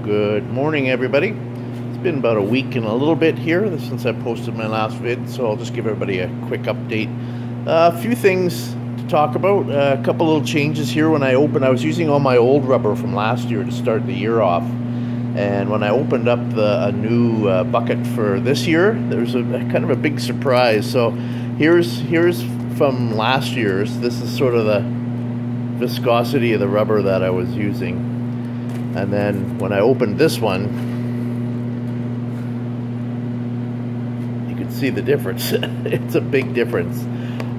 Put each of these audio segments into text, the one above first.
Good morning, everybody. It's been about a week and a little bit here since I posted my last vid, so I'll just give everybody a quick update. A few things to talk about. A couple little changes here. When I opened, I was using all my old rubber from last year to start the year off, and when I opened up a new bucket for this year, there's a kind of a big surprise. So here's from last year's. This is sort of the viscosity of the rubber that I was using. And then when I opened this one, you can see the difference. It's a big difference.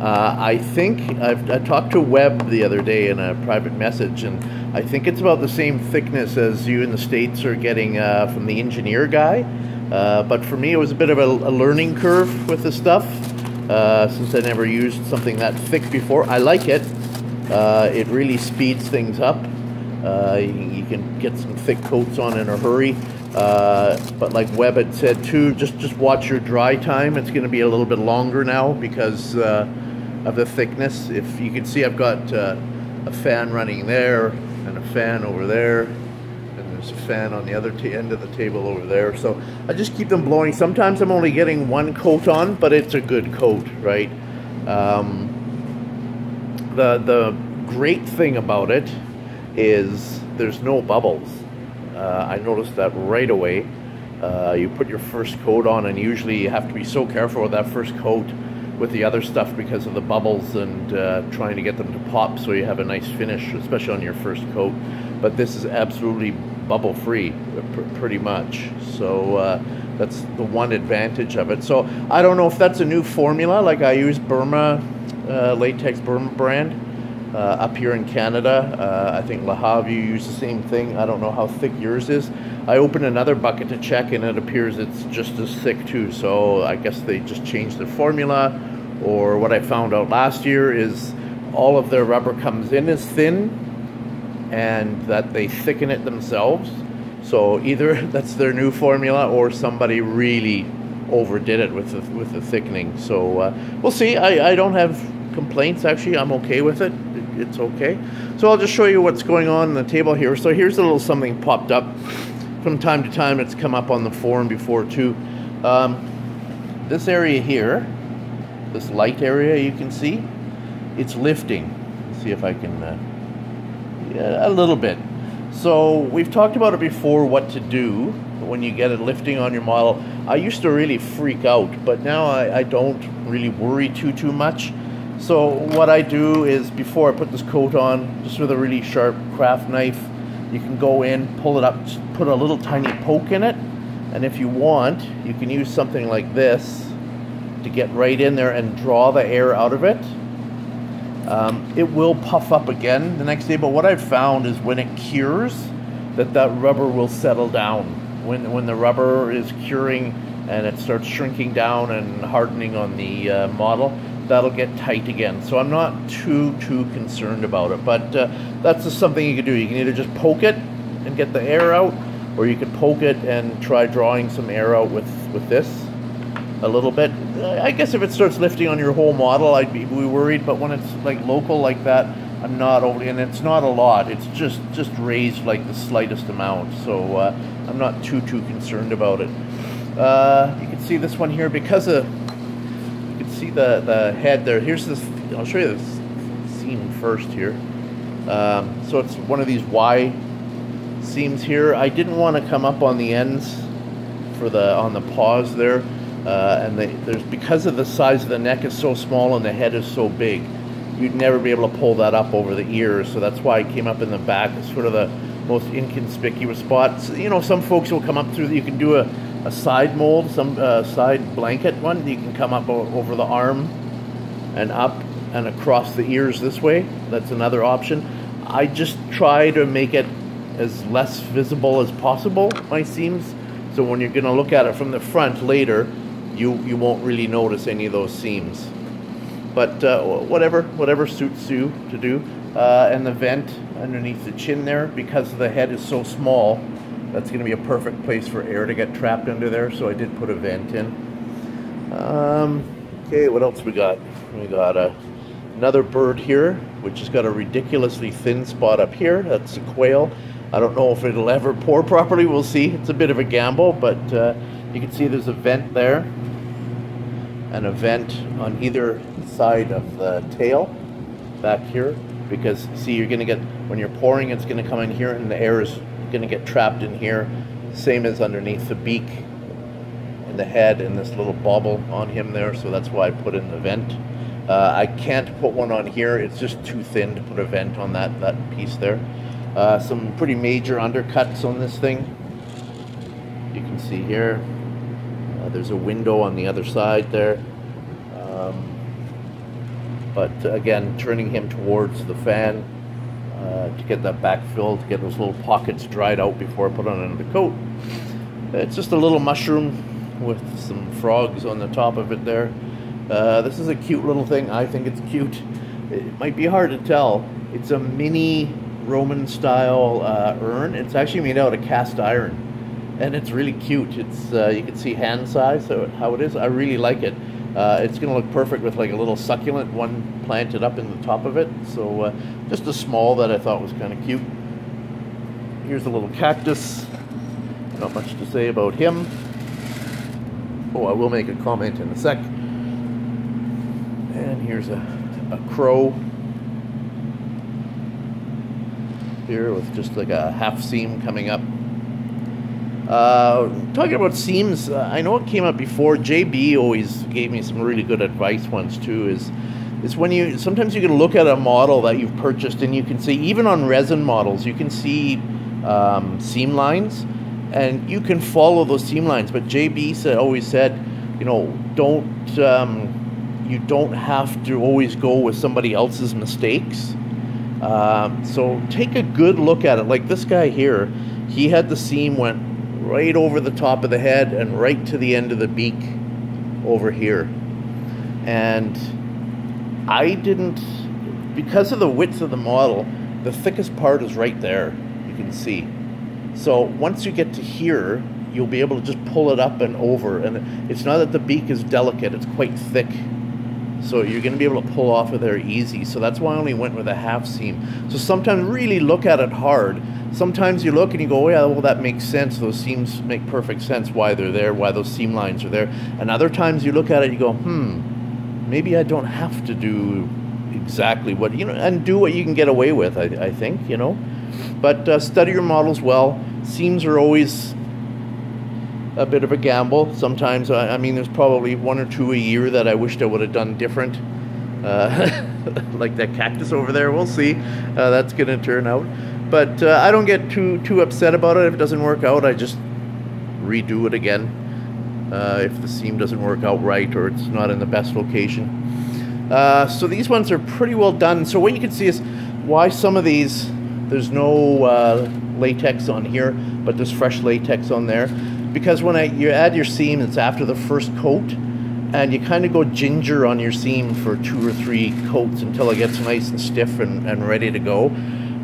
I think I talked to Webb the other day in a private message, and I think it's about the same thickness as you in the States are getting from the engineer guy. But for me, it was a bit of a learning curve with the stuff, since I never used something that thick before. I like it. It really speeds things up. You can get some thick coats on in a hurry, but like Webb had said too, just watch your dry time. It's going to be a little bit longer now because of the thickness. If you can see, I've got a fan running there and a fan over there, and there's a fan on the other end of the table over there. So I just keep them blowing. Sometimes I'm only getting one coat on, but it's a good coat, right? The great thing about it is there's no bubbles. I noticed that right away. You put your first coat on, and usually you have to be so careful with that first coat with the other stuff because of the bubbles and trying to get them to pop so you have a nice finish, especially on your first coat. But this is absolutely bubble free, pretty much. So that's the one advantage of it. So I don't know if that's a new formula. Like I use Burma, latex Burma brand. Up here in Canada, I think La Havre use the same thing. I don't know how thick yours is. I opened another bucket to check, and it appears it's just as thick too. So I guess they just changed their formula, or what I found out last year is all of their rubber comes in as thin, and that they thicken it themselves. So either that's their new formula, or somebody really overdid it with the thickening. So we'll see. I don't have complaints. Actually, I'm okay with it. It's okay. So I'll just show you what's going on the table here. So here's a little something popped up from time to time. It's come up on the forum before too. This area here, this light area, you can see it's lifting. Let's see if I can yeah, a little bit. So we've talked about it before, what to do when you get it lifting on your model. I used to really freak out, but now I don't really worry too much. So what I do is, before I put this coat on, just with a really sharp craft knife, you can go in, pull it up, just put a little tiny poke in it, and if you want, you can use something like this to get right in there and draw the air out of it. It will puff up again the next day, but what I've found is when it cures, that rubber will settle down. When the rubber is curing and it starts shrinking down and hardening on the model, that'll get tight again. So I'm not too concerned about it, but that's just something you can do. You can either just poke it and get the air out, or you could poke it and try drawing some air out with this a little bit. I guess if it starts lifting on your whole model, I'd be worried, but when it's like local like that, I'm not overly, and it's not a lot. It's just raised like the slightest amount, so I'm not too concerned about it. You can see this one here, because of, see the head there. Here's this, I'll show you this seam first here. So it's one of these Y seams here. I didn't want to come up on the ends for on the paws there, and there's, because of the size of the neck is so small and the head is so big, you'd never be able to pull that up over the ears. So that's why I came up in the back. It's sort of the most inconspicuous spot. You know, some folks will come up through, you can do a side mold, some side blanket one. You can come up over the arm and up and across the ears this way. That's another option. I just try to make it as less visible as possible, my seams, so when you're going to look at it from the front later, you won't really notice any of those seams. But whatever suits you to do. And the vent underneath the chin there, because the head is so small, that's going to be a perfect place for air to get trapped under there, so I did put a vent in. Okay, what else we got? We got another bird here, which has got a ridiculously thin spot up here. That's a quail. I don't know if it'll ever pour properly. We'll see. It's a bit of a gamble, but you can see there's a vent there and a vent on either side of the tail back here, because see, you're going to get, when you're pouring, it's going to come in here and the air is going to get trapped in here, same as underneath the beak and the head and this little bobble on him there. So that's why I put in the vent. I can't put one on here, it's just too thin to put a vent on that piece there. Some pretty major undercuts on this thing. You can see here, there's a window on the other side there. But again, turning him towards the fan to get that back filled, to get those little pockets dried out before I put on another coat. It's just a little mushroom with some frogs on the top of it there. This is a cute little thing. I think it's cute. It might be hard to tell. It's a mini Roman style urn. It's actually made out of cast iron, and it's really cute. It's you can see hand size, so how it is. I really like it. It's going to look perfect with like a little succulent one planted up in the top of it. So just a small that I thought was kind of cute. Here's a little cactus. Not much to say about him. Oh, I will make a comment in a sec. And here's a crow here with just like a half seam coming up. Talking about seams, I know it came up before. JB always gave me some really good advice once too, is when you, sometimes you can look at a model that you've purchased and you can see, even on resin models, you can see seam lines and you can follow those seam lines. But JB always said, you know, you don't have to always go with somebody else's mistakes. So take a good look at it. Like this guy here, he had the seam went right over the top of the head and right to the end of the beak over here. And I didn't, because of the width of the model, the thickest part is right there, you can see. So once you get to here, you'll be able to just pull it up and over. And it's not that the beak is delicate, it's quite thick. So you're going to be able to pull off of there easy. So that's why I only went with a half seam. So sometimes really look at it hard. Sometimes you look and you go, oh, yeah, well, that makes sense. Those seams make perfect sense why they're there, why those seam lines are there. And other times you look at it, you go, maybe I don't have to do exactly what, you know, and do what you can get away with, I think, you know. But study your models well. Seams are always a bit of a gamble. Sometimes, I mean, there's probably one or two a year that I wished I would have done different. Like that cactus over there, we'll see how that's going to turn out. But I don't get too upset about it. If it doesn't work out, I just redo it again. If the seam doesn't work out right or it's not in the best location. So these ones are pretty well done. So what you can see is why some of these, there's no latex on here, but there's fresh latex on there. Because when you add your seam, it's after the first coat, and you kind of go ginger on your seam for 2 or 3 coats until it gets nice and stiff and ready to go.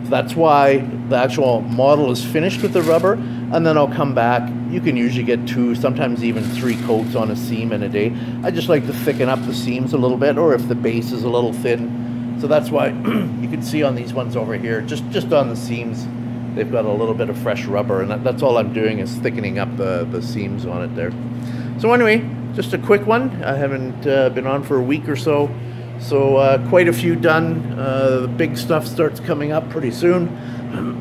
So that's why the actual model is finished with the rubber, and then I'll come back. You can usually get 2, sometimes even 3 coats on a seam in a day. I just like to thicken up the seams a little bit, or if the base is a little thin. So that's why you can see on these ones over here, just on the seams, they've got a little bit of fresh rubber, and that's all I'm doing is thickening up the seams on it there. So anyway, just a quick one. I haven't been on for a week or so, so quite a few done. The big stuff starts coming up pretty soon.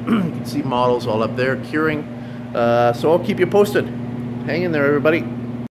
You can see models all up there curing. So I'll keep you posted. Hang in there, everybody.